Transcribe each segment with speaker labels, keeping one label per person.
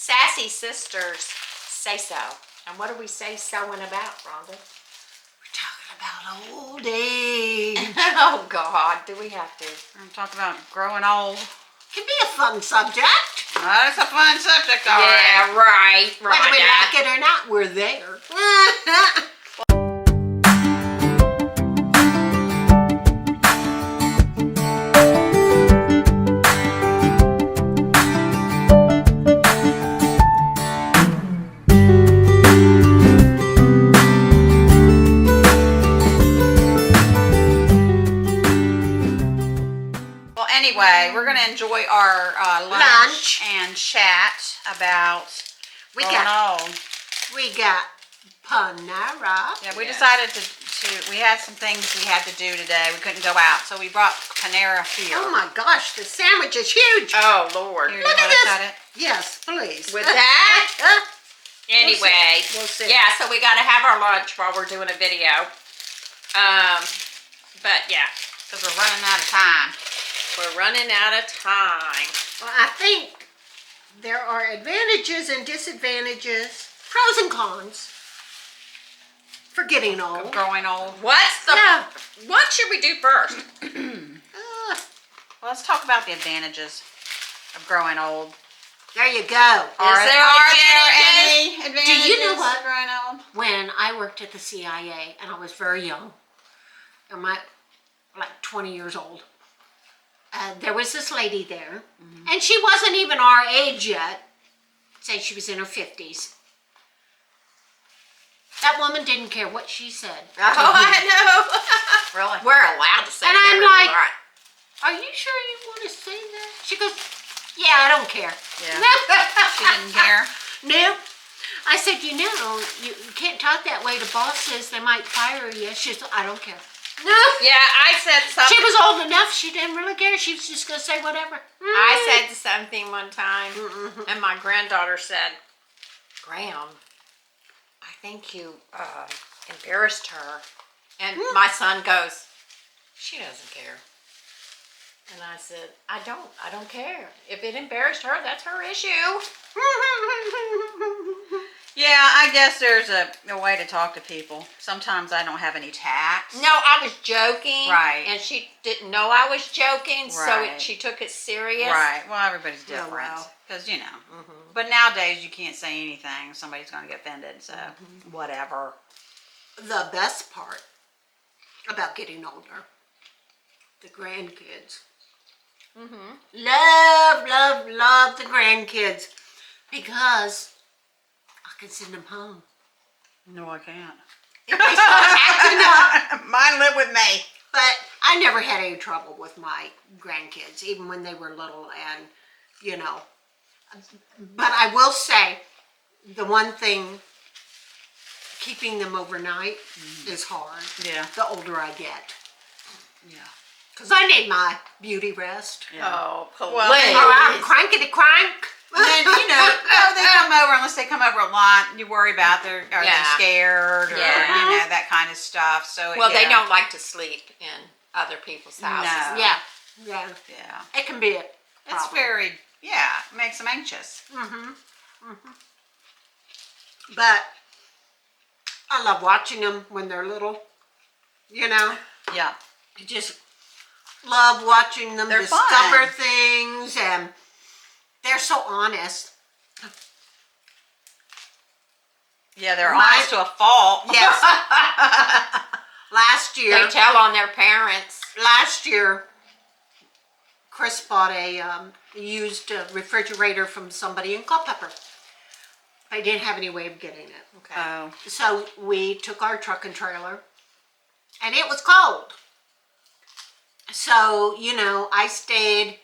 Speaker 1: Sassy Sisters say so. And what do we say sewing about, Rhonda?
Speaker 2: We're talking about old age.
Speaker 1: Oh, God, do we have to?
Speaker 3: I'm talking about growing old.
Speaker 2: Can be a fun subject.
Speaker 3: That's a fun subject, all right.
Speaker 1: Yeah, right.
Speaker 2: Whether we like it or not, we're there.
Speaker 3: Well, anyway, we're going to enjoy our lunch and chat about growing old.
Speaker 2: We got Panera.
Speaker 3: Yeah, we decided to, we had some things we had to do today. We couldn't go out, so we brought Panera here.
Speaker 2: Oh my gosh, the sandwich is huge.
Speaker 1: Oh, Lord.
Speaker 3: Here,
Speaker 2: Look
Speaker 3: you
Speaker 2: at
Speaker 3: want
Speaker 2: this.
Speaker 3: to cut it?
Speaker 2: Yes, please.
Speaker 1: With that? Anyway,
Speaker 2: We'll see.
Speaker 1: yeah, so we got to have our lunch while we're doing a video. But yeah,
Speaker 3: Because we're running out of time.
Speaker 1: we're running out of time.
Speaker 2: Well, I think there are advantages and disadvantages, pros and cons for getting old.
Speaker 3: Growing old.
Speaker 1: What's the?
Speaker 2: Yeah.
Speaker 1: What should we do first?
Speaker 3: Well, let's talk about the advantages of growing old.
Speaker 2: There you go.
Speaker 3: Are
Speaker 1: there
Speaker 3: there
Speaker 1: advantages?
Speaker 3: any advantages
Speaker 2: Do you know what?
Speaker 3: of growing old?
Speaker 2: When I worked at the CIA and I was very young, like 20 years old, there was this lady there, and she wasn't even our age yet. Say she was in her 50s. That woman didn't care what she said.
Speaker 1: Oh, I know.
Speaker 3: Really?
Speaker 1: We're allowed to say
Speaker 2: And I'm
Speaker 1: whatever we
Speaker 2: like,
Speaker 1: want.
Speaker 2: Are you sure you want to say that? She goes, yeah, I don't care.
Speaker 3: Yeah. She didn't care?
Speaker 2: No. I said, you can't talk that way to bosses. They might fire you. She said, I don't care. No.
Speaker 1: Yeah, I said something.
Speaker 2: She was old enough. She didn't really care. She was just going to say whatever.
Speaker 1: I said the same thing one time, and my granddaughter said, Graham, I think you embarrassed her. And my son goes, she doesn't care. And I said, I don't care. If it embarrassed her, that's her issue.
Speaker 3: Yeah, I guess there's a way to talk to people. Sometimes I don't have any tact.
Speaker 1: No, I was joking.
Speaker 3: Right.
Speaker 1: And she didn't know I was joking, so
Speaker 3: Right.
Speaker 1: she took it serious.
Speaker 3: Right. Well, everybody's
Speaker 2: Oh,
Speaker 3: different.
Speaker 2: wow.
Speaker 3: Because, But nowadays, you can't say anything. Somebody's going to get offended, so whatever.
Speaker 2: The best part about getting older, the grandkids. Love, love, love the grandkids because I can send them home.
Speaker 3: No, I can't.
Speaker 2: If they start acting up.
Speaker 3: Mine live with me.
Speaker 2: But I never had any trouble with my grandkids, even when they were little and, But I will say, the one thing, keeping them overnight is hard.
Speaker 3: Yeah.
Speaker 2: The older I get.
Speaker 3: Yeah.
Speaker 2: Because I need my beauty rest.
Speaker 3: Yeah.
Speaker 1: Oh, please.
Speaker 3: Well,
Speaker 2: Oh, I'm crankety crank.
Speaker 3: And then, they come over, unless they come over a lot, you worry about are they scared or, that kind of stuff. So,
Speaker 1: Well, they don't like to sleep in other people's houses.
Speaker 3: No.
Speaker 2: Yeah.
Speaker 3: Yeah.
Speaker 2: It can be a
Speaker 3: It's
Speaker 2: problem.
Speaker 3: makes them anxious.
Speaker 2: But I love watching them when they're little.
Speaker 3: Yeah.
Speaker 2: I just love watching them
Speaker 3: They're
Speaker 2: discover
Speaker 3: fun.
Speaker 2: things, and they're so honest.
Speaker 3: Yeah, they're honest to a fault.
Speaker 2: Yes. Last
Speaker 1: They
Speaker 2: year,
Speaker 1: tell on their parents.
Speaker 2: Chris bought a used refrigerator from somebody in Culpeper. I didn't have any way of getting it.
Speaker 1: Okay.
Speaker 3: Oh.
Speaker 2: So we took our truck and trailer, and it was cold. So, I stayed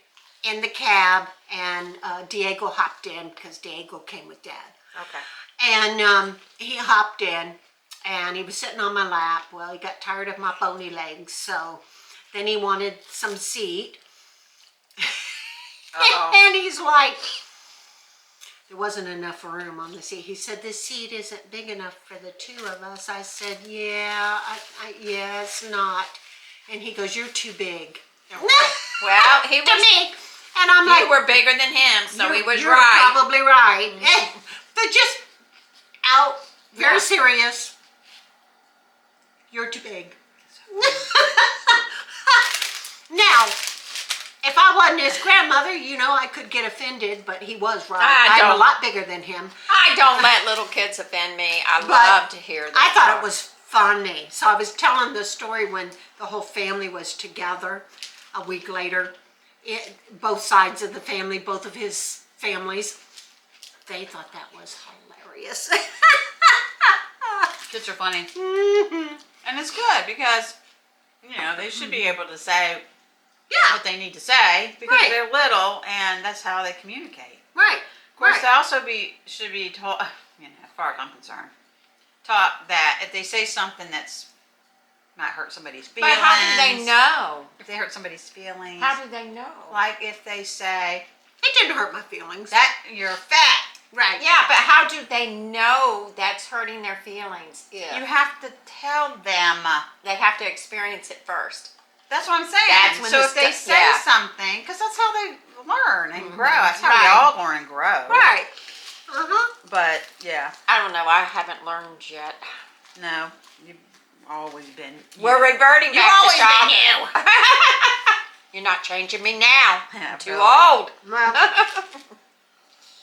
Speaker 2: in the cab, and Diego hopped in because Diego came with Dad.
Speaker 1: Okay.
Speaker 2: And he hopped in, and he was sitting on my lap. Well, he got tired of my bony legs, so then he wanted some seat. And he's like, there wasn't enough room on the seat. He said, this seat isn't big enough for the two of us. I said, yeah, it's not. And he goes, you're too big.
Speaker 1: Well, he
Speaker 2: To
Speaker 1: was.
Speaker 2: me. And I'm like,
Speaker 1: You were bigger than him, so he was
Speaker 2: you're
Speaker 1: right.
Speaker 2: probably right. They're just out, very
Speaker 1: Yeah.
Speaker 2: serious. You're too big. Now, if I wasn't his grandmother, I could get offended, but he was right. I'm a
Speaker 1: don't.
Speaker 2: lot bigger than him.
Speaker 1: I don't let little kids offend me. I
Speaker 2: But
Speaker 1: love to hear them.
Speaker 2: I thought
Speaker 1: talk.
Speaker 2: it was funny. So I was telling the story when the whole family was together a week later. Both sides of the family, both of his families, they thought that was hilarious.
Speaker 3: Kids are funny.
Speaker 2: Mm-hmm.
Speaker 3: And it's good because, they should be able to say
Speaker 2: Yeah,
Speaker 3: what they need to say because
Speaker 2: Right.
Speaker 3: they're little and that's how they communicate.
Speaker 2: right.
Speaker 3: Of course,
Speaker 2: Right.
Speaker 3: they also should be taught, as far as I'm concerned, taught that if they say something that's might hurt somebody's
Speaker 1: But
Speaker 3: feelings.
Speaker 1: how do they know?
Speaker 3: If they hurt somebody's feelings.
Speaker 1: How do they know?
Speaker 3: Like if they say,
Speaker 2: It didn't hurt my feelings.
Speaker 3: that you're fat.
Speaker 2: Right.
Speaker 1: Yeah, but how do they know that's hurting their feelings?
Speaker 3: You have to tell them.
Speaker 1: They have to experience it first.
Speaker 3: That's what I'm saying.
Speaker 1: That's when
Speaker 3: so
Speaker 1: the
Speaker 3: if they
Speaker 1: stu-
Speaker 3: say
Speaker 1: yeah.
Speaker 3: something, because that's how they learn and grow.
Speaker 1: Mhm.
Speaker 3: That's how we
Speaker 1: Right.
Speaker 3: all learn and grow.
Speaker 2: Right. Uh-huh.
Speaker 3: But yeah,
Speaker 1: I don't know. I haven't learned yet.
Speaker 3: no, you've always been.
Speaker 1: We're reverting
Speaker 3: You've
Speaker 1: back
Speaker 3: always
Speaker 1: to child.
Speaker 3: been you.
Speaker 1: You're not changing me now.
Speaker 3: Yeah,
Speaker 1: I'm too
Speaker 3: really.
Speaker 1: old.
Speaker 2: Well,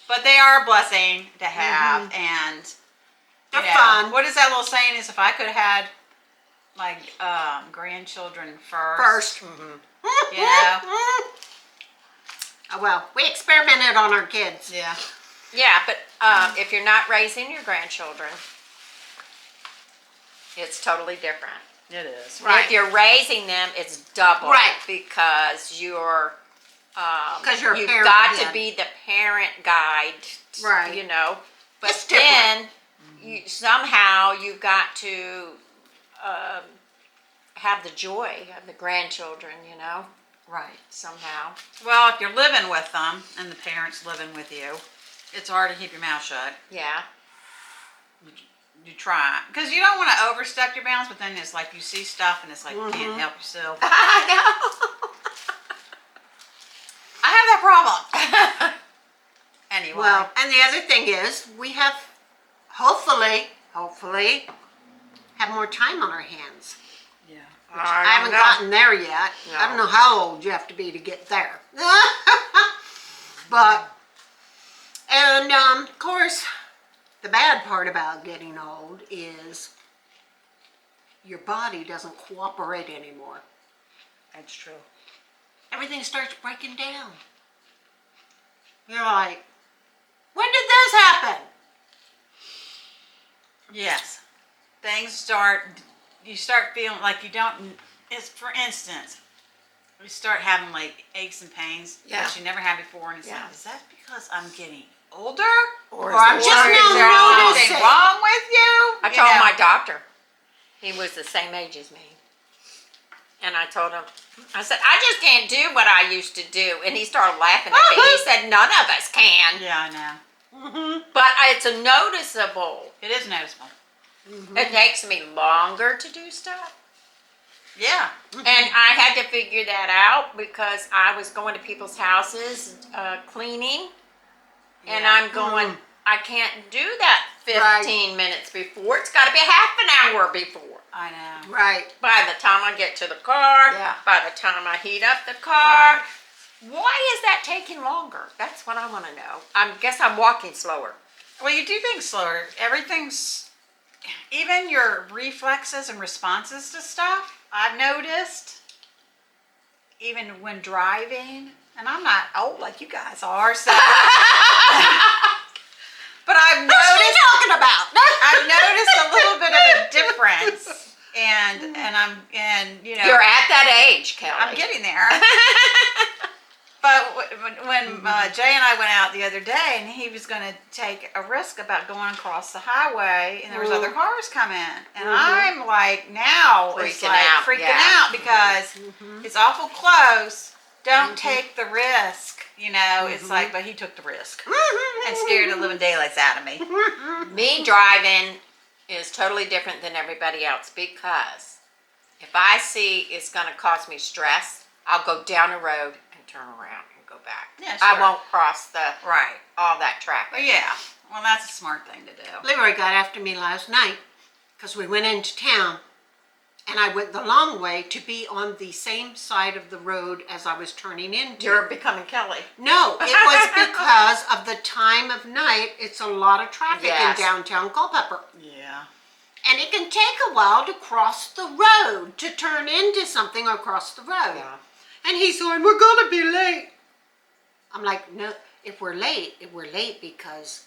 Speaker 3: But they are a blessing to have, and
Speaker 2: They're fun.
Speaker 3: What is that little saying? Is if I could have had like grandchildren
Speaker 2: First.
Speaker 3: you know,
Speaker 2: Oh, well, we experimented on our kids.
Speaker 3: yeah,
Speaker 1: Yeah, but if you're not raising your grandchildren, it's totally different.
Speaker 3: it is.
Speaker 2: Right.
Speaker 1: If you're raising them, it's double.
Speaker 2: Right.
Speaker 1: Because you're
Speaker 2: 'Cause you're a
Speaker 1: you've
Speaker 2: parent
Speaker 1: got
Speaker 2: then.
Speaker 1: to be the parent guide.
Speaker 2: Right.
Speaker 1: But
Speaker 2: It's different.
Speaker 1: then somehow you've got to have the joy of the grandchildren.
Speaker 3: Right.
Speaker 1: Somehow.
Speaker 3: Well, if you're living with them and the parents living with you, it's hard to keep your mouth shut.
Speaker 1: Yeah.
Speaker 3: You try because you don't want to overstep your bounds, but then it's like you see stuff and it's like you can't help yourself.
Speaker 1: I know.
Speaker 3: I have that problem. Anyway.
Speaker 2: Well, and the other thing is, we have, hopefully, have more time on our hands.
Speaker 3: yeah.
Speaker 2: I haven't gotten there yet.
Speaker 1: No.
Speaker 2: I don't know how old you have to be to get there. But, and of course, the bad part about getting old is your body doesn't cooperate anymore.
Speaker 3: That's true.
Speaker 2: Everything starts breaking down. You're like, when did this happen?
Speaker 3: Yes. You start feeling like you don't, it's for instance, you start having like aches and pains that you never had before, and it's
Speaker 1: Yeah.
Speaker 3: like, is that because I'm getting older?
Speaker 1: Or
Speaker 2: I'm just
Speaker 3: Is there
Speaker 2: now
Speaker 3: something
Speaker 2: noticing.
Speaker 3: wrong with you?
Speaker 1: I
Speaker 3: You
Speaker 1: told
Speaker 3: know?
Speaker 1: my doctor. He was the same age as me. And I told him, I said, I just can't do what I used to do. And he started laughing at me. He said, none of us can.
Speaker 3: Yeah, I know.
Speaker 1: But it's a noticeable.
Speaker 3: It is noticeable.
Speaker 1: It takes me longer to do stuff.
Speaker 3: Yeah.
Speaker 1: And I had to figure that out because I was going to people's houses, cleaning. And
Speaker 3: Yeah.
Speaker 1: I'm going, I can't do that 15 minutes before. It's got to be half an hour before.
Speaker 3: I know.
Speaker 2: Right.
Speaker 1: By the time I get to the car,
Speaker 2: Yeah.
Speaker 1: by the time I heat up the car, why is that taking longer? That's what I want to know. I guess I'm walking slower.
Speaker 3: Well, you do things slower. Everything's, even your reflexes and responses to stuff, I've noticed, even when driving, and I'm not old like you guys are, so. But I've
Speaker 2: What's she
Speaker 3: noticed,
Speaker 2: talking about?
Speaker 3: I've noticed a little bit of a difference, and
Speaker 1: You're at that age, Kelly.
Speaker 3: I'm getting there. But when Jay and I went out the other day, and he was going to take a risk about going across the highway, and there was other cars coming, and I'm like, now it's
Speaker 1: Freaking
Speaker 3: like
Speaker 1: out,
Speaker 3: freaking
Speaker 1: yeah.
Speaker 3: out because it's awful close. Don't take the risk, It's like, but he took the risk and scared the living daylights out of me.
Speaker 1: Me driving is totally different than everybody else because if I see it's going to cause me stress, I'll go down the road and turn around and go back.
Speaker 3: Yeah,
Speaker 1: I
Speaker 3: sure.
Speaker 1: won't cross
Speaker 3: Right.
Speaker 1: all that traffic.
Speaker 3: Well, yeah. Well, that's a smart thing to do.
Speaker 2: Leroy got after me last night because we went into town and I went the long way to be on the same side of the road as I was turning into.
Speaker 1: You're becoming Kelly.
Speaker 2: No, it was because of the time of night. It's a lot of traffic
Speaker 1: Yes.
Speaker 2: in downtown Culpeper.
Speaker 3: Yeah.
Speaker 2: And it can take a while to cross the road, to turn into something or cross the road.
Speaker 1: Yeah.
Speaker 2: And he's going, we're going to be late. I'm like, no, if we're late because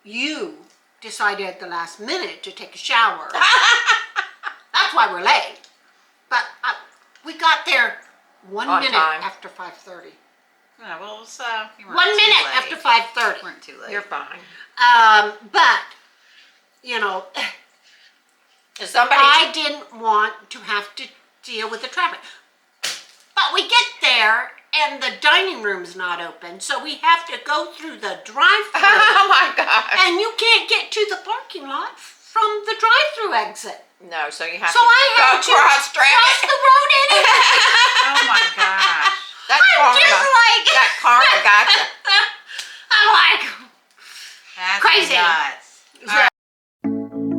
Speaker 2: you decided at the last minute to take a shower. That's why we're late. But we got there one
Speaker 1: On
Speaker 2: minute
Speaker 1: time.
Speaker 2: after 5:30.
Speaker 3: Yeah, well, so you
Speaker 2: 1
Speaker 3: weren't too
Speaker 2: minute
Speaker 3: late.
Speaker 2: after 5:30.
Speaker 3: You weren't too late.
Speaker 1: You're fine.
Speaker 2: But, you know,
Speaker 1: Is somebody?
Speaker 2: I didn't want to have to deal with the traffic. But we get there and the dining room's not open, so we have to go through the drive-thru.
Speaker 1: Oh my God.
Speaker 2: And you can't get to the parking lot from the drive-thru exit.
Speaker 1: No, so you have
Speaker 2: So
Speaker 1: to
Speaker 2: I
Speaker 1: go
Speaker 2: had to
Speaker 1: cross
Speaker 2: cross
Speaker 1: traffic.
Speaker 2: the road anyway.
Speaker 3: Oh my gosh.
Speaker 1: That karma.
Speaker 2: Just like
Speaker 1: That karma gotcha.
Speaker 2: I'm like,
Speaker 3: That's
Speaker 2: Crazy.
Speaker 3: nuts. All right.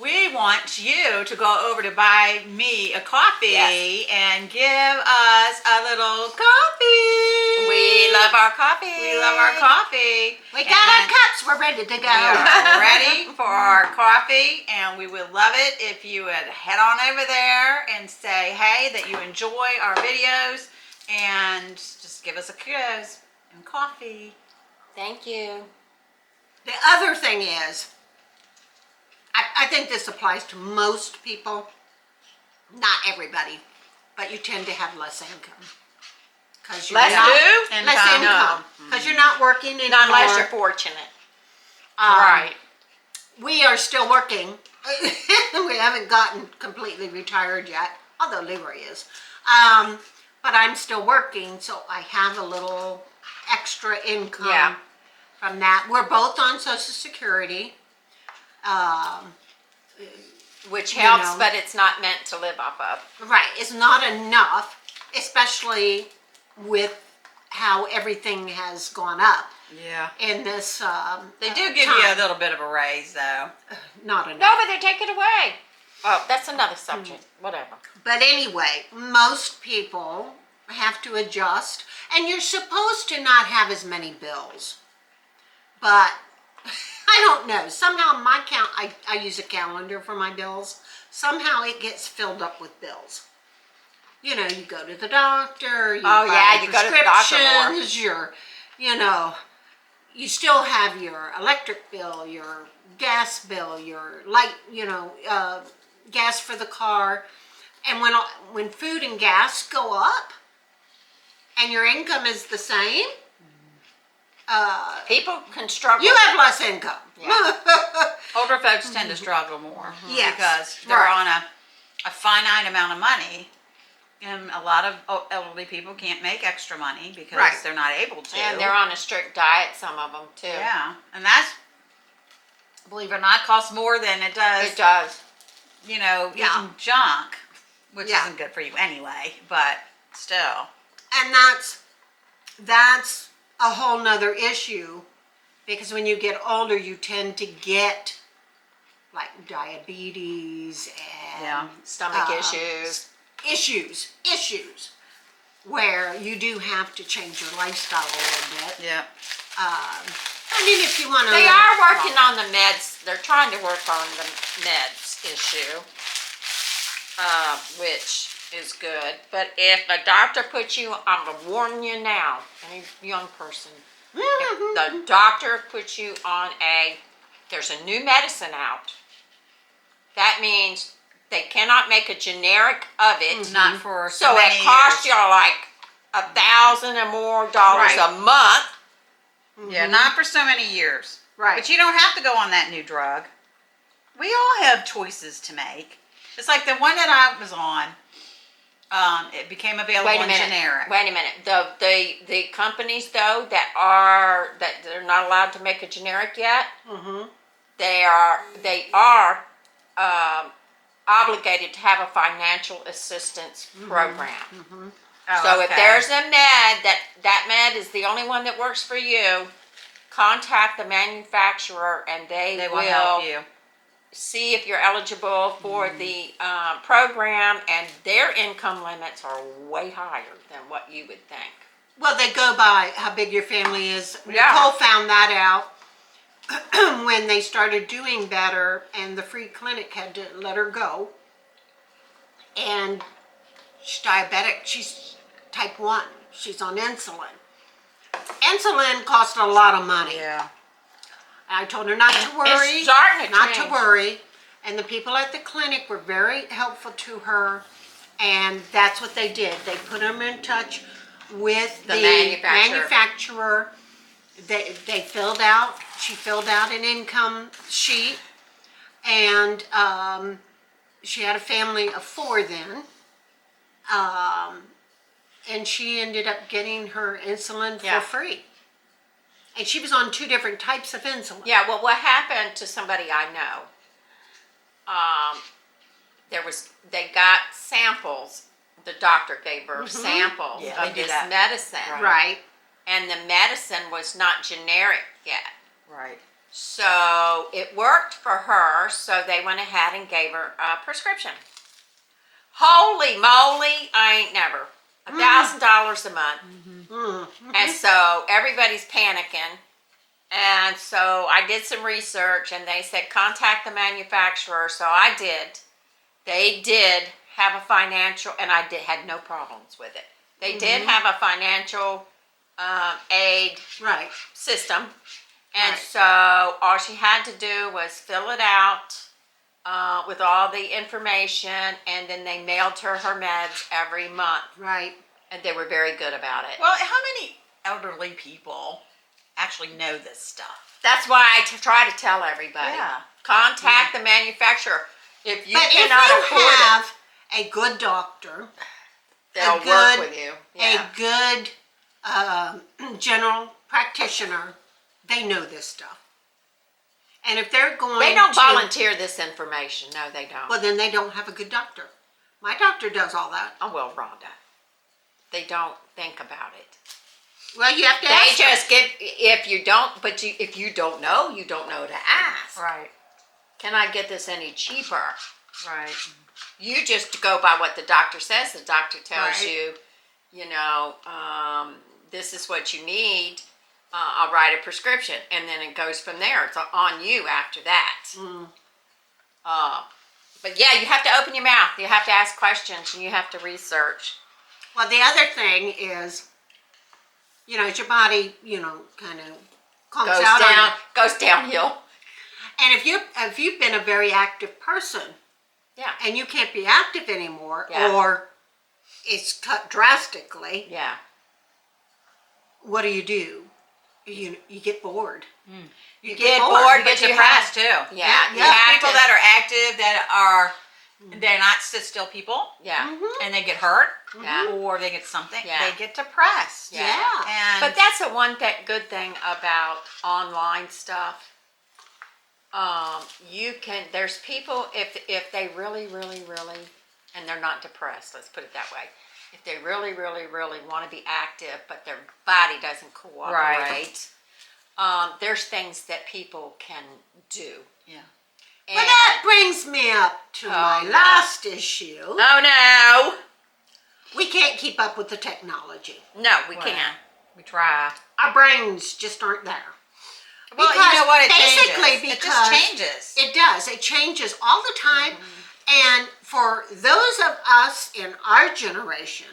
Speaker 3: We want you to go over to buy me a coffee
Speaker 1: Yes.
Speaker 3: and give us a little coffee.
Speaker 1: We love our coffee.
Speaker 3: We love our coffee.
Speaker 2: we got our
Speaker 3: And
Speaker 2: cups. We're ready to go.
Speaker 3: We are ready for our coffee, and we would love it if you would head on over there and say, hey, that you enjoy our videos, and just give us a kudos and coffee.
Speaker 1: Thank you.
Speaker 2: The other thing is, I think this applies to most people, not everybody, but you tend to have less income. Cause you're
Speaker 1: Less
Speaker 2: not,
Speaker 1: who?
Speaker 2: less
Speaker 3: Income.
Speaker 2: income. Because you're not working anymore.
Speaker 1: Not unless you're fortunate.
Speaker 2: Right. We are still working. We haven't gotten completely retired yet, although Leroy is. But I'm still working, so I have a little extra income
Speaker 1: Yeah.
Speaker 2: from that. We're both on Social Security.
Speaker 1: Which
Speaker 2: You
Speaker 1: helps,
Speaker 2: know.
Speaker 1: but it's not meant to live off of.
Speaker 2: Right, it's not enough, especially with how everything has gone up
Speaker 3: Yeah.
Speaker 2: in this
Speaker 3: They do give you a little bit of a raise, though.
Speaker 2: not enough.
Speaker 1: No, but they take it away. Oh, that's another subject. Whatever.
Speaker 2: But anyway, most people have to adjust, and you're supposed to not have as many bills. But I don't know. Somehow my I use a calendar for my bills. Somehow it gets filled up with bills. You know, you go to the doctor. You
Speaker 1: Oh,
Speaker 2: buy
Speaker 1: yeah, you go to the doctor more.
Speaker 2: prescriptions, you still have your electric bill, your gas bill, your light, gas for the car. And when food and gas go up and your income is the same,
Speaker 1: People can struggle.
Speaker 2: you have less income.
Speaker 1: Yeah.
Speaker 3: Older folks tend to struggle more
Speaker 2: Yes,
Speaker 3: because they're
Speaker 2: right.
Speaker 3: on a finite amount of money. And a lot of elderly people can't make extra money because
Speaker 2: Right.
Speaker 3: they're not able to.
Speaker 1: And they're on a strict diet, some of them, too.
Speaker 3: Yeah, and that's, believe it or not, costs more than it does,
Speaker 1: It does.
Speaker 2: Yeah.
Speaker 3: eating junk, which
Speaker 2: Yeah.
Speaker 3: isn't good for you anyway, but still.
Speaker 2: And that's a whole nother issue, because when you get older, you tend to get like diabetes and
Speaker 3: Yeah.
Speaker 1: Stomach issues.
Speaker 2: issues where you do have to change your lifestyle a little bit.
Speaker 3: Yeah.
Speaker 2: I mean, if you want to.
Speaker 1: They are working on the meds. They're trying to work on the meds issue, which is good. But if a doctor puts you, I'm going to warn you now, any young person, if the doctor puts you on there's a new medicine out, that means they cannot make a generic of it.
Speaker 3: Not for
Speaker 1: So
Speaker 3: many
Speaker 1: it costs
Speaker 3: years.
Speaker 1: you like $1,000 or more dollars
Speaker 2: Right.
Speaker 1: a month.
Speaker 3: Yeah, not for so many years.
Speaker 2: Right.
Speaker 3: But you don't have to go on that new drug. We all have choices to make. It's like the one that I was on. It became available
Speaker 1: Wait a
Speaker 3: in
Speaker 1: minute.
Speaker 3: generic.
Speaker 1: Wait a minute. The companies though that they're not allowed to make a generic yet.
Speaker 2: Mhm.
Speaker 1: They are obligated to have a financial assistance program.
Speaker 3: Oh,
Speaker 1: So if
Speaker 3: okay.
Speaker 1: there's a med that med is the only one that works for you, contact the manufacturer and they
Speaker 3: will help you.
Speaker 1: see if you're eligible for the program, and their income limits are way higher than what you would think.
Speaker 2: Well, they go by how big your family is.
Speaker 1: Yeah.
Speaker 2: Nicole found that out when they started doing better, and the free clinic had to let her go. And she's diabetic. She's type 1. She's on insulin. Insulin costs a lot of money.
Speaker 3: Yeah.
Speaker 2: I told her not to worry.
Speaker 1: It's starting to
Speaker 2: not
Speaker 1: change.
Speaker 2: to worry. And the people at the clinic were very helpful to her. And that's what they did. They put them in touch with
Speaker 1: The
Speaker 2: the
Speaker 1: manufacturer.
Speaker 2: They filled out, she filled out an income sheet. And she had a family of 4 then. And she ended up getting her insulin for
Speaker 1: Yeah.
Speaker 2: free. And she was on 2 different types of insulin.
Speaker 1: Yeah, well, what happened to somebody I know? They got samples. The doctor gave her samples
Speaker 3: Yeah, they
Speaker 1: of
Speaker 3: do
Speaker 1: this
Speaker 3: that.
Speaker 1: medicine,
Speaker 2: Right.
Speaker 1: and the medicine was not generic yet.
Speaker 3: Right.
Speaker 1: So it worked for her. So they went ahead and gave her a prescription. Holy moly! I ain't never $1,000 a month. And so everybody's panicking. And so I did some research, and they said contact the manufacturer. So I did. They did have a financial, and I had no problems with it. They did have a financial aid
Speaker 2: Right.
Speaker 1: system. And
Speaker 2: Right.
Speaker 1: so all she had to do was fill it out with all the information, and then they mailed her meds every month.
Speaker 2: Right.
Speaker 1: And they were very good about it.
Speaker 3: Well, how many elderly people actually know this stuff?
Speaker 1: That's why I try to tell everybody.
Speaker 3: Yeah.
Speaker 1: Contact the manufacturer. If you
Speaker 2: But if
Speaker 1: cannot
Speaker 2: you
Speaker 1: afford
Speaker 2: have a good doctor,
Speaker 1: it, they'll
Speaker 2: good-
Speaker 1: work with you. Yeah.
Speaker 2: a good general practitioner, they know this stuff. And if they're going
Speaker 1: They don't
Speaker 2: to,
Speaker 1: volunteer this information. No, they don't.
Speaker 2: well, then they don't have a good doctor. My doctor does all that.
Speaker 1: Oh, well, Rhonda. They don't think about it.
Speaker 2: Well, you have to
Speaker 1: They
Speaker 2: ask them.
Speaker 1: just give, if you don't know, you don't know to ask.
Speaker 3: Right.
Speaker 1: Can I get this any cheaper?
Speaker 3: Right.
Speaker 1: You just go by what the doctor says. The doctor tells
Speaker 2: Right.
Speaker 1: you, this is what you need. I'll write a prescription, and then it goes from there. It's on you after that. But yeah, you have to open your mouth. You have to ask questions, and you have to research.
Speaker 2: Well, the other thing is, as your body, kind of calms
Speaker 1: Goes
Speaker 2: out on
Speaker 1: down,
Speaker 2: you.
Speaker 1: goes downhill.
Speaker 2: And if you've been a very active person,
Speaker 1: Yeah,
Speaker 2: and you can't be active anymore,
Speaker 1: Yeah.
Speaker 2: or it's cut drastically,
Speaker 1: yeah.
Speaker 2: what do? You get bored. You
Speaker 1: get bored,
Speaker 3: You
Speaker 1: but
Speaker 3: get
Speaker 1: you
Speaker 3: depressed
Speaker 1: have,
Speaker 3: too.
Speaker 1: yeah, you
Speaker 2: Yeah.
Speaker 1: have
Speaker 3: People
Speaker 1: to,
Speaker 3: that are active, that are, they're not sit still people,
Speaker 1: yeah,
Speaker 3: and they get hurt,
Speaker 1: yeah.
Speaker 3: or they get something,
Speaker 1: Yeah.
Speaker 3: they get depressed.
Speaker 1: Yeah.
Speaker 3: And
Speaker 1: But that's the one good thing about online stuff. There's people, if they really, really, really, and they're not depressed, let's put it that way. If they really, really, really want to be active, but their body doesn't cooperate, there's things that people can do.
Speaker 3: yeah.
Speaker 1: And,
Speaker 2: Well, that brings me up to my
Speaker 1: no.
Speaker 2: last issue.
Speaker 1: oh
Speaker 2: We can't keep up with the technology.
Speaker 1: no, we
Speaker 3: Well,
Speaker 1: can't.
Speaker 3: We try.
Speaker 2: Our brains just aren't there.
Speaker 3: Well,
Speaker 2: Because
Speaker 3: you know what? It
Speaker 2: basically
Speaker 3: changes. It
Speaker 2: because
Speaker 3: just changes.
Speaker 2: It does. It changes all the time. And for those of us in our generation,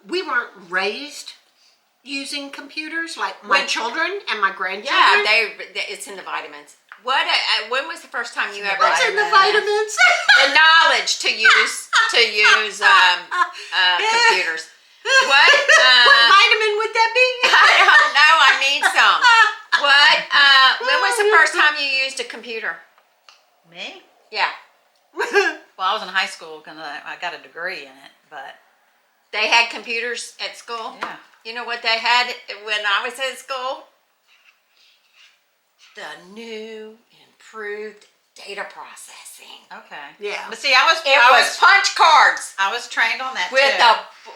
Speaker 2: we weren't raised using computers like my children and my grandchildren.
Speaker 1: Yeah, it's in the vitamins. What? When was the first time you ever?
Speaker 2: What's in the vitamins?
Speaker 1: The knowledge to use computers. What?
Speaker 2: What vitamin would that be?
Speaker 1: I don't know. I need some. What? When was the first time you used a computer?
Speaker 3: Me?
Speaker 1: Yeah,
Speaker 3: Well, I was in high school because I got a degree in it, but
Speaker 1: they had computers at school.
Speaker 3: yeah.
Speaker 1: You know what they had when I was at school? The new, improved data processing.
Speaker 3: Okay.
Speaker 2: Yeah.
Speaker 3: But see, I was
Speaker 1: Punch cards
Speaker 3: I was trained on that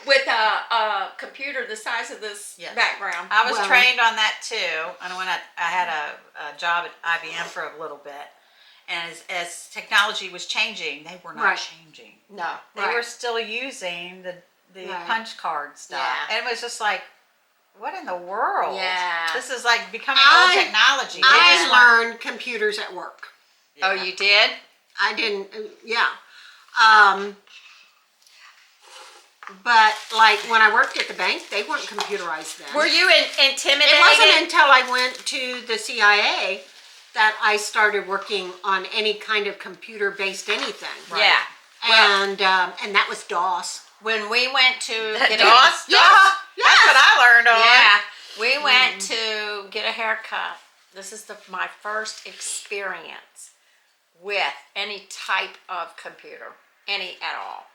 Speaker 1: with
Speaker 3: too.
Speaker 1: a computer the size of this
Speaker 3: Yes.
Speaker 1: background.
Speaker 3: I was
Speaker 2: Well-
Speaker 3: trained on that too, and when I had a job at IBM for a little bit, and as technology was changing, they were not
Speaker 2: Right.
Speaker 3: changing.
Speaker 1: No.
Speaker 3: They
Speaker 2: Right.
Speaker 3: were still using the
Speaker 2: Right.
Speaker 3: punch card stuff,
Speaker 1: Yeah.
Speaker 3: and it was just like, what in the world?
Speaker 1: Yeah.
Speaker 3: This is like becoming old technology. They
Speaker 2: I
Speaker 3: just weren't-
Speaker 2: learned computers at work.
Speaker 1: Oh,
Speaker 3: Yeah.
Speaker 1: you did?
Speaker 2: I didn't, yeah. But like when I worked at the bank, they weren't computerized then.
Speaker 1: Were you intimidated?
Speaker 2: It wasn't until I went to the CIA that I started working on any kind of computer-based anything.
Speaker 1: Yeah. Well,
Speaker 2: And that was DOS.
Speaker 1: when we went to
Speaker 3: That
Speaker 1: get
Speaker 3: DOS
Speaker 2: Yes,
Speaker 3: stuff?
Speaker 2: yes.
Speaker 3: That's what I learned on.
Speaker 1: yeah, we went to get a haircut. This is my first experience with any type of computer, any at all.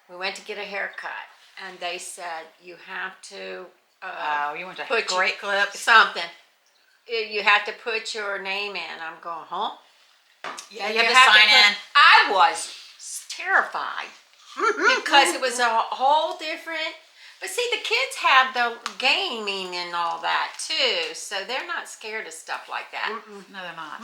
Speaker 1: We went to get a haircut, and they said you have to
Speaker 3: Oh, you went to
Speaker 1: Put
Speaker 3: Great Clips.
Speaker 1: something. You have to put your name in. I'm going, huh?
Speaker 3: Yeah, you have to sign in.
Speaker 1: I was terrified because it was a whole different. But see, the kids have the gaming and all that too, so they're not scared of stuff like that.
Speaker 3: No, they're not.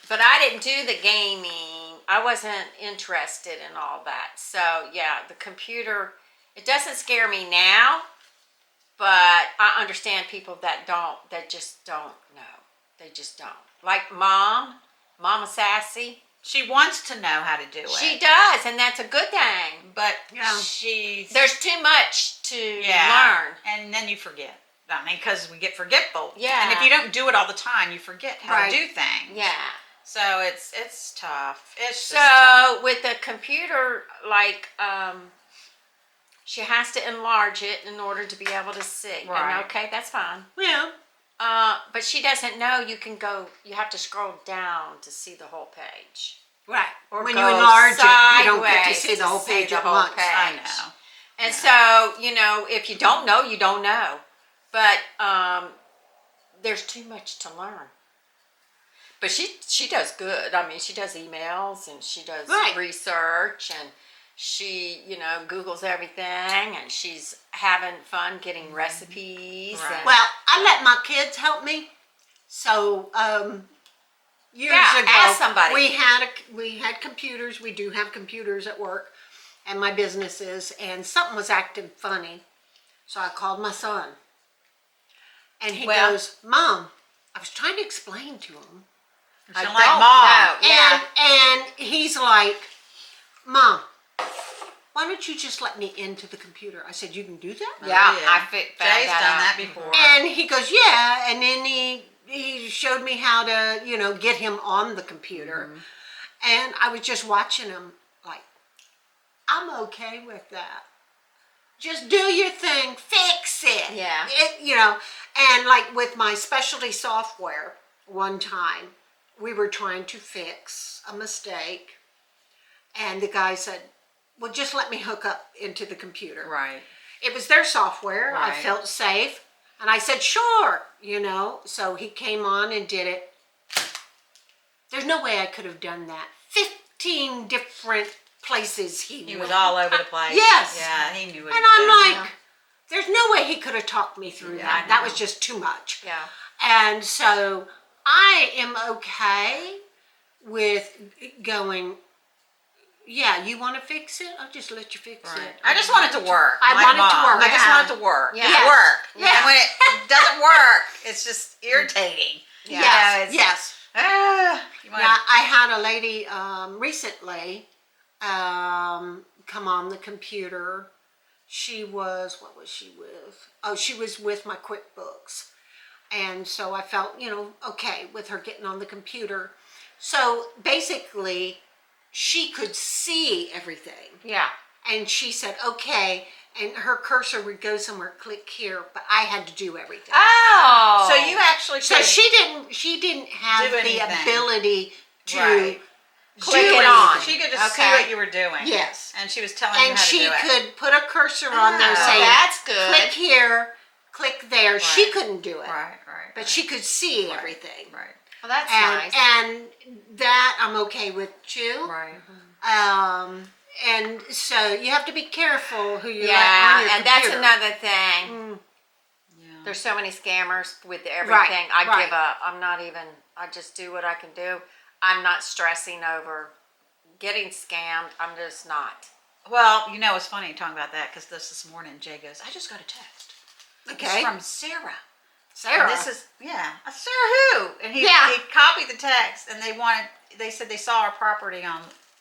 Speaker 1: But I didn't do the gaming. I wasn't interested in all that. So yeah, the computer, it doesn't scare me now, but I understand people that just don't know. They just don't. Like Mama Sassy.
Speaker 3: She wants to know how to do it.
Speaker 1: She does, and that's a good thing.
Speaker 3: but
Speaker 2: Yeah.
Speaker 1: There's too much to learn.
Speaker 3: And then you forget. I mean, because we get forgetful.
Speaker 1: Yeah.
Speaker 3: And if you don't do it all the time, you forget how
Speaker 2: Right.
Speaker 3: to do things.
Speaker 1: Yeah.
Speaker 3: So it's tough. It's just tough.
Speaker 1: So with the computer, like, she has to enlarge it in order to be able to see.
Speaker 3: Right.
Speaker 1: And okay, that's fine.
Speaker 2: Yeah.
Speaker 1: But she doesn't know you have to scroll down to see the whole page.
Speaker 2: Right.
Speaker 1: Or
Speaker 2: When
Speaker 1: go
Speaker 2: you enlarge it, you don't get to
Speaker 1: sideways
Speaker 2: see the whole
Speaker 1: to see
Speaker 2: page
Speaker 1: the
Speaker 2: at
Speaker 1: whole
Speaker 2: once.
Speaker 1: page.
Speaker 3: I know.
Speaker 1: And so, if you don't know, you don't know. But there's too much to learn. But she does good. I mean, she does emails and she does
Speaker 2: Right.
Speaker 1: research and she, Googles everything and she's having fun getting recipes.
Speaker 3: Right.
Speaker 1: And,
Speaker 2: Well, I let my kids help me. So years
Speaker 1: Yeah,
Speaker 2: ago,
Speaker 1: ask somebody.
Speaker 2: we had computers. We do have computers at work, and my businesses, and something was acting funny. So I called my son, and he
Speaker 1: Well-
Speaker 2: goes, "Mom, I was trying to explain to him."
Speaker 3: I
Speaker 1: don't
Speaker 3: like Mom.
Speaker 1: know. Yeah.
Speaker 2: And he's like, "Mom, why don't you just let me into the computer?" I said, "You can do that?"
Speaker 1: Yeah,
Speaker 3: Yeah.
Speaker 1: I found
Speaker 3: Jay's
Speaker 1: that
Speaker 3: done
Speaker 1: out.
Speaker 3: that before.
Speaker 2: And he goes, "Yeah." And then he showed me how to, get him on the computer. And I was just watching him like, I'm okay with that. Just do your thing, fix it.
Speaker 1: Yeah.
Speaker 2: And like with my specialty software, one time we were trying to fix a mistake. And the guy said, "Well, just let me hook up into the computer."
Speaker 3: Right.
Speaker 2: It was their software. I
Speaker 3: Right.
Speaker 2: felt safe. And I said, "Sure," So he came on and did it. There's no way I could have done that. 15 different places
Speaker 3: He
Speaker 2: went.
Speaker 3: was all over the place.
Speaker 2: Yes.
Speaker 3: Yeah, he knew what
Speaker 2: And
Speaker 3: he was
Speaker 2: I'm
Speaker 3: doing.
Speaker 2: like, there's no way he could have talked me through
Speaker 3: Yeah,
Speaker 2: that.
Speaker 3: I
Speaker 2: That
Speaker 3: know.
Speaker 2: was just too much.
Speaker 1: Yeah.
Speaker 2: And so I am okay with going, "Yeah, you want to fix it? I'll just let you fix
Speaker 3: Right.
Speaker 2: it."
Speaker 3: I just want it to work.
Speaker 2: I
Speaker 3: like
Speaker 2: want it to
Speaker 3: Mom.
Speaker 2: work.
Speaker 3: I just
Speaker 2: Yeah.
Speaker 3: want it to work.
Speaker 1: Yeah.
Speaker 3: Just work.
Speaker 2: Yeah.
Speaker 3: And when it doesn't work, it's just irritating.
Speaker 2: Yes,
Speaker 3: it's,
Speaker 2: yes.
Speaker 3: You wanna,
Speaker 2: Yeah, I had a lady recently come on the computer. What was she with? Oh, she was with my QuickBooks. And so I felt, okay with her getting on the computer. So basically, she could see everything.
Speaker 1: Yeah.
Speaker 2: And she said, "Okay," and her cursor would go somewhere, click here, but I had to do everything.
Speaker 1: Oh.
Speaker 3: so you actually
Speaker 2: So
Speaker 3: could
Speaker 2: she didn't have
Speaker 3: Do
Speaker 2: the
Speaker 3: anything.
Speaker 2: ability to
Speaker 3: Right.
Speaker 1: Click
Speaker 2: do
Speaker 1: it on.
Speaker 2: anything.
Speaker 3: She could just see
Speaker 1: Okay.
Speaker 3: what you were doing.
Speaker 2: Yes.
Speaker 3: And she was telling you
Speaker 2: And
Speaker 3: how to
Speaker 2: she
Speaker 3: do it.
Speaker 2: could put a cursor on there
Speaker 3: Oh,
Speaker 2: saying,
Speaker 1: that's good.
Speaker 2: "Click here, click there." She
Speaker 3: Right.
Speaker 2: couldn't do it,
Speaker 3: Right, right.
Speaker 2: but she could see
Speaker 3: Right.
Speaker 2: everything.
Speaker 3: Right.
Speaker 1: Well, that's
Speaker 2: and,
Speaker 1: nice.
Speaker 2: And that I'm okay with too.
Speaker 3: Right.
Speaker 2: And so you have to be careful who you let on
Speaker 1: Yeah,
Speaker 2: your
Speaker 1: and that's
Speaker 2: computer.
Speaker 1: another thing.
Speaker 3: Yeah.
Speaker 1: There's so many scammers with everything. I
Speaker 2: right.
Speaker 1: give up. I'm not even, I just do what I can do. I'm not stressing over getting scammed. I'm just not.
Speaker 3: Well, it's funny talking about that because this morning Jay goes, I just got a text.
Speaker 2: Okay.
Speaker 3: It's from Sarah.
Speaker 2: Sarah.
Speaker 3: And this is, Sarah who? And he copied the text and they said they saw our property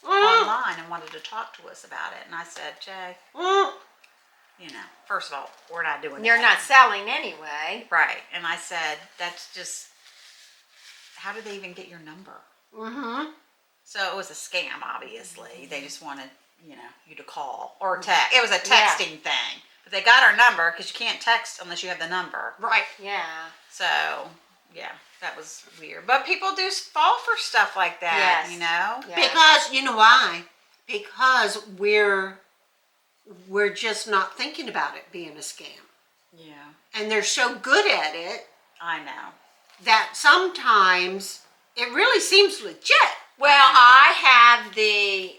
Speaker 3: online and wanted to talk to us about it. And I said, Jay, first of all, we're not doing
Speaker 1: You're
Speaker 3: that.
Speaker 1: not selling anyway.
Speaker 3: Right. And I said, that's just, how did they even get your number?
Speaker 2: Mm-hmm.
Speaker 3: So it was a scam, obviously. They just wanted, you to call or text. It was a texting thing. But they got our number because you can't text unless you have the number.
Speaker 2: Right.
Speaker 1: Yeah.
Speaker 3: So, yeah, that was weird. But people do fall for stuff like that,
Speaker 1: Yes.
Speaker 3: Yeah.
Speaker 2: Because, you know why? Because we're just not thinking about it being a scam.
Speaker 3: Yeah.
Speaker 2: And they're so good at it
Speaker 3: I know.
Speaker 2: that sometimes it really seems legit.
Speaker 1: Well, I have the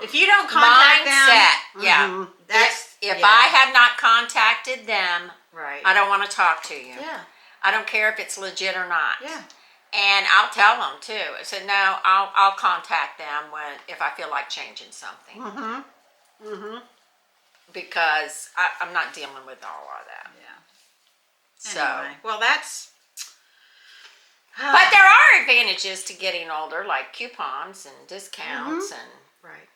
Speaker 3: If you don't contact
Speaker 1: mindset.
Speaker 3: them,
Speaker 1: Yeah.
Speaker 3: that's
Speaker 1: If I have not contacted them,
Speaker 3: right.
Speaker 1: I don't want to talk to you.
Speaker 3: Yeah.
Speaker 1: I don't care if it's legit or not.
Speaker 3: Yeah.
Speaker 1: And I'll tell them too. I said, no, I'll contact them if I feel like changing something.
Speaker 2: Mm-hmm. Mm-hmm.
Speaker 1: Because I'm not dealing with all of that.
Speaker 3: Yeah.
Speaker 1: So,
Speaker 3: Anyway, well, that's.
Speaker 1: but there are advantages to getting older, like coupons and discounts
Speaker 3: Right.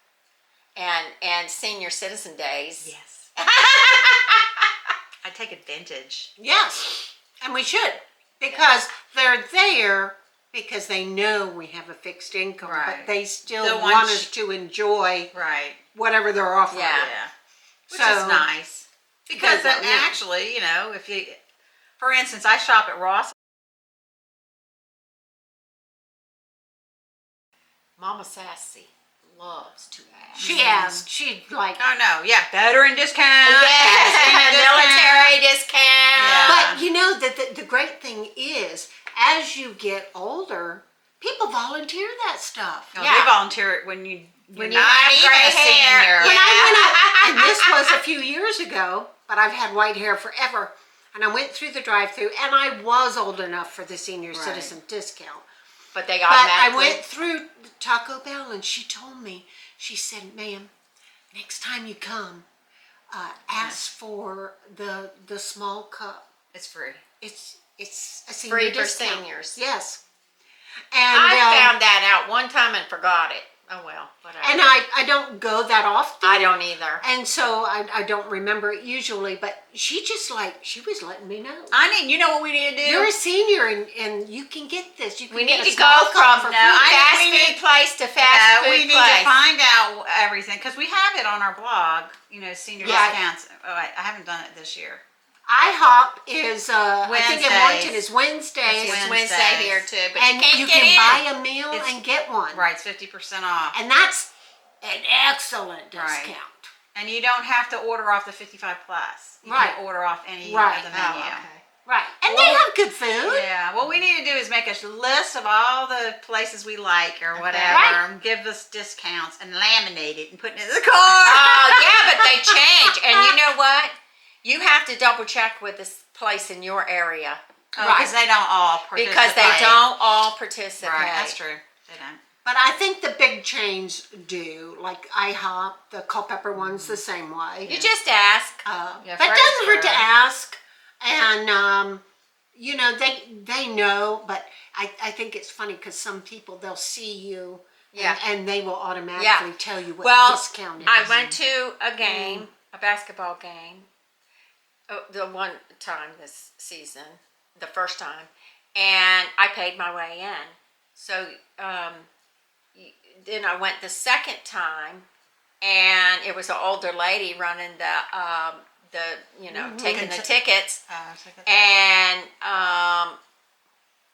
Speaker 1: and senior citizen days.
Speaker 3: Yes. I take advantage.
Speaker 2: Yes. And we should. Because they're there because they know we have a fixed income.
Speaker 3: Right.
Speaker 2: But they still
Speaker 3: They'll
Speaker 2: want
Speaker 3: want
Speaker 2: us to enjoy
Speaker 3: Right.
Speaker 2: whatever they're offering.
Speaker 1: Yeah.
Speaker 3: Yeah. Which
Speaker 2: So-
Speaker 3: is nice. Because
Speaker 2: Because, yeah.
Speaker 3: actually, if you, for instance, I shop at Ross.
Speaker 1: Mama Sassy loves to ask.
Speaker 2: She asked. She'd like...
Speaker 3: Oh no, yeah, veteran discount.
Speaker 1: Yeah,
Speaker 3: senior
Speaker 1: military discount.
Speaker 3: Yeah.
Speaker 2: But you know, the great thing is, as you get older, people volunteer that stuff.
Speaker 3: Oh,
Speaker 1: Yeah.
Speaker 3: they volunteer it when you're
Speaker 1: When
Speaker 3: not
Speaker 1: you have
Speaker 3: even
Speaker 1: gray
Speaker 3: a
Speaker 1: hair.
Speaker 3: senior.
Speaker 2: When I went up, and this was a few years ago, but I've had white hair forever, and I went through the drive-thru, and I was old enough for the senior
Speaker 3: Right.
Speaker 2: citizen discount.
Speaker 1: But they
Speaker 2: But I
Speaker 1: automatically.
Speaker 2: went through Taco Bell, and she told me, she said, ma'am, next time you come, ask for the small cup.
Speaker 3: It's free.
Speaker 2: It's a senior
Speaker 1: Free for
Speaker 2: discount.
Speaker 1: seniors.
Speaker 2: Yes. And
Speaker 1: I found that out one time and forgot it. Oh well, whatever.
Speaker 2: and I don't go that often.
Speaker 1: I don't either.
Speaker 2: And so I don't remember it usually, but she was letting me know.
Speaker 3: You know what we need to do?
Speaker 2: You're a senior and you can get this. You can
Speaker 1: We
Speaker 2: get
Speaker 1: need
Speaker 2: a
Speaker 1: to
Speaker 2: small
Speaker 1: go
Speaker 2: cup
Speaker 1: from
Speaker 2: for
Speaker 1: fast
Speaker 2: free.
Speaker 3: we
Speaker 1: food
Speaker 3: need-
Speaker 1: place to fast food
Speaker 3: we need
Speaker 1: place.
Speaker 3: to find out everything because we have it on our blog. Senior
Speaker 2: Yeah.
Speaker 3: discounts. Oh, I haven't done it this year.
Speaker 2: IHOP is I think in
Speaker 3: Wednesdays.
Speaker 2: Warrington is Wednesdays,
Speaker 1: It's
Speaker 3: Wednesdays.
Speaker 1: Wednesday here too, but
Speaker 2: and
Speaker 1: you can't
Speaker 2: you
Speaker 1: get
Speaker 2: can
Speaker 1: in.
Speaker 2: buy a meal
Speaker 3: It's-
Speaker 2: and get one.
Speaker 3: Right, it's 50% off.
Speaker 2: And that's an excellent discount.
Speaker 3: Right. And you don't have to order off the 55 plus. You
Speaker 2: Right.
Speaker 3: can order off any
Speaker 2: Right.
Speaker 3: of the
Speaker 1: Oh,
Speaker 3: menu.
Speaker 1: okay.
Speaker 2: Right. And
Speaker 3: Well,
Speaker 2: they have good food.
Speaker 3: Yeah, what we need to do is make a list of all the places we like or whatever,
Speaker 2: Right.
Speaker 3: and give us discounts and laminate it and put it in the car.
Speaker 1: Oh yeah, but they change, and you know what? You have to double check with this place in your area
Speaker 3: Because they don't all participate.
Speaker 1: because they don't all participate.
Speaker 3: Right, that's true. They don't.
Speaker 2: But I think the big chains do, like IHOP, the Culpeper one's the same way.
Speaker 1: You just ask.
Speaker 3: Yeah,
Speaker 2: But it doesn't hurt to
Speaker 3: Fredericksburg.
Speaker 2: ask, and they know. But I think it's funny because some people they'll see you,
Speaker 1: Yeah.
Speaker 2: and they will automatically tell you what
Speaker 1: Well,
Speaker 2: the discount is.
Speaker 1: I went to a game, a basketball game, the one time this season, the first time, and I paid my way in. So then I went the second time, and it was an older lady running taking the tickets, and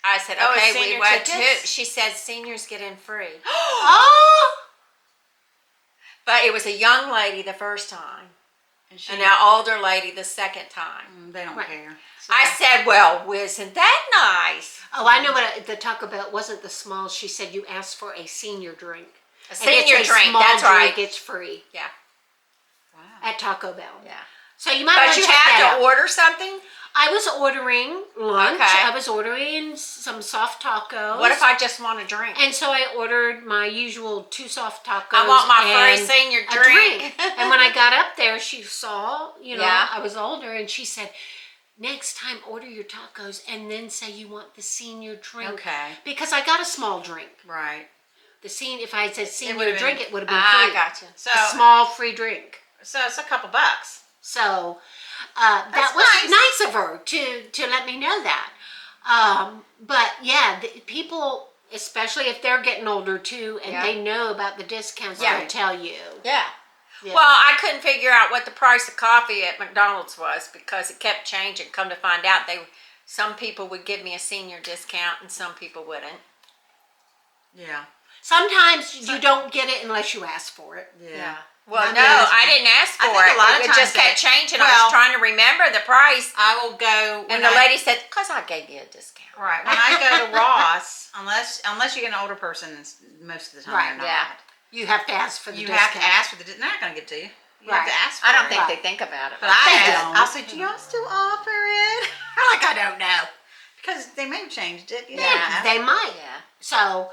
Speaker 1: I said,
Speaker 3: Oh, it's
Speaker 1: okay, we
Speaker 3: senior
Speaker 1: went
Speaker 3: tickets?
Speaker 1: to. She said seniors get in free.
Speaker 2: Oh,
Speaker 1: But it was a young lady the first time.
Speaker 3: And
Speaker 1: And an older lady the second time.
Speaker 3: they don't
Speaker 2: Right.
Speaker 3: care. So,
Speaker 1: I said, well, isn't that nice?
Speaker 2: Oh, I know what the Taco Bell wasn't the small. She said you asked for a senior drink.
Speaker 1: A
Speaker 2: And
Speaker 1: senior
Speaker 2: it's a
Speaker 1: drink,
Speaker 2: small
Speaker 1: that's
Speaker 2: drink,
Speaker 1: right.
Speaker 2: it's free
Speaker 1: Yeah,
Speaker 3: wow.
Speaker 2: at Taco Bell.
Speaker 1: yeah.
Speaker 2: So you might
Speaker 1: But
Speaker 2: want to
Speaker 1: you
Speaker 2: check that
Speaker 1: have
Speaker 2: out.
Speaker 1: to order something?
Speaker 2: I was ordering lunch.
Speaker 1: Okay.
Speaker 2: I was ordering some soft tacos.
Speaker 1: What if I just want a drink?
Speaker 2: And so I ordered my usual 2 soft tacos.
Speaker 1: I want my free
Speaker 2: and
Speaker 1: senior
Speaker 2: a
Speaker 1: drink.
Speaker 2: And when I got up there, she saw,
Speaker 1: Yeah.
Speaker 2: I was older, and she said, next time order your tacos and then say you want the senior drink.
Speaker 3: Okay.
Speaker 2: Because I got a small drink.
Speaker 3: Right.
Speaker 2: If I had said senior
Speaker 3: would've
Speaker 2: drink,
Speaker 3: been-
Speaker 2: it would have been
Speaker 1: I
Speaker 2: free.
Speaker 1: got you.
Speaker 3: So,
Speaker 2: A small free drink.
Speaker 3: so it's a couple bucks.
Speaker 2: So that
Speaker 3: That's
Speaker 2: was
Speaker 3: nice.
Speaker 2: nice of her to let me know that. But yeah, people, especially if they're getting older too, and
Speaker 1: Yeah.
Speaker 2: they know about the discounts,
Speaker 1: Yeah.
Speaker 2: they'll tell you.
Speaker 1: Yeah.
Speaker 2: Yeah.
Speaker 1: Well, I couldn't figure out what the price of coffee at McDonald's was because it kept changing. Come to find out, some people would give me a senior discount and some people wouldn't.
Speaker 3: Yeah.
Speaker 2: Sometimes you don't get it unless you ask for it.
Speaker 3: Yeah.
Speaker 1: Well,
Speaker 2: I mean,
Speaker 1: no, I didn't ask for
Speaker 3: I think
Speaker 1: it.
Speaker 3: a lot of
Speaker 1: It
Speaker 3: times
Speaker 1: just kept
Speaker 3: they-
Speaker 1: changing. I
Speaker 3: well-
Speaker 1: was trying to remember the price,
Speaker 3: I will go when
Speaker 1: and the lady said, "Cause I gave you a discount."
Speaker 3: Right. When I go to Ross, unless you get an older person, most of the time
Speaker 2: Right,
Speaker 3: they're not.
Speaker 1: yeah.
Speaker 2: You have to ask for the
Speaker 3: You
Speaker 2: discount.
Speaker 3: have to ask for the. They're not going to give it to you. You have
Speaker 2: Right.
Speaker 3: to ask for
Speaker 1: I don't
Speaker 3: it.
Speaker 1: think
Speaker 2: Right.
Speaker 1: they think about it.
Speaker 3: But
Speaker 1: like
Speaker 3: I
Speaker 2: They
Speaker 1: that.
Speaker 3: asked,
Speaker 2: don't.
Speaker 3: I'll say, do y'all still offer it? I'm like, I don't know. Because they may have changed it. You
Speaker 2: Yeah,
Speaker 3: know.
Speaker 2: they might.
Speaker 1: Yeah.
Speaker 2: So,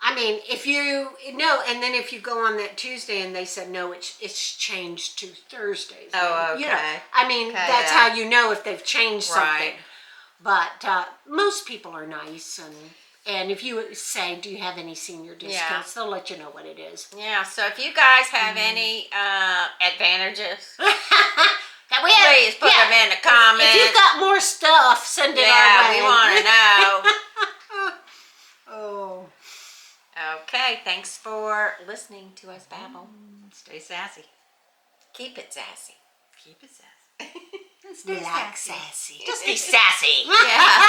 Speaker 2: I mean, if you know, and then if you go on that Tuesday and they said no, it's changed to Thursdays.
Speaker 3: Oh,
Speaker 2: You know,
Speaker 3: okay.
Speaker 2: I mean,
Speaker 1: Okay,
Speaker 2: that's
Speaker 3: yeah.
Speaker 2: how you know if they've changed something.
Speaker 3: Right.
Speaker 2: But most people are nice, and if you say, "Do you have any senior discounts?" They'll let you know what it is.
Speaker 1: Yeah. So if you guys have any advantages,
Speaker 2: That we have,
Speaker 1: please put them in the comments.
Speaker 2: If you've got more stuff, send it our
Speaker 1: yeah,
Speaker 2: way.
Speaker 1: we want to know.
Speaker 2: Oh.
Speaker 1: Okay. Thanks for listening to us babble.
Speaker 3: Stay sassy.
Speaker 1: Keep it sassy.
Speaker 3: Keep it sassy.
Speaker 2: Relax, sassy. Just be sassy.
Speaker 1: Yeah.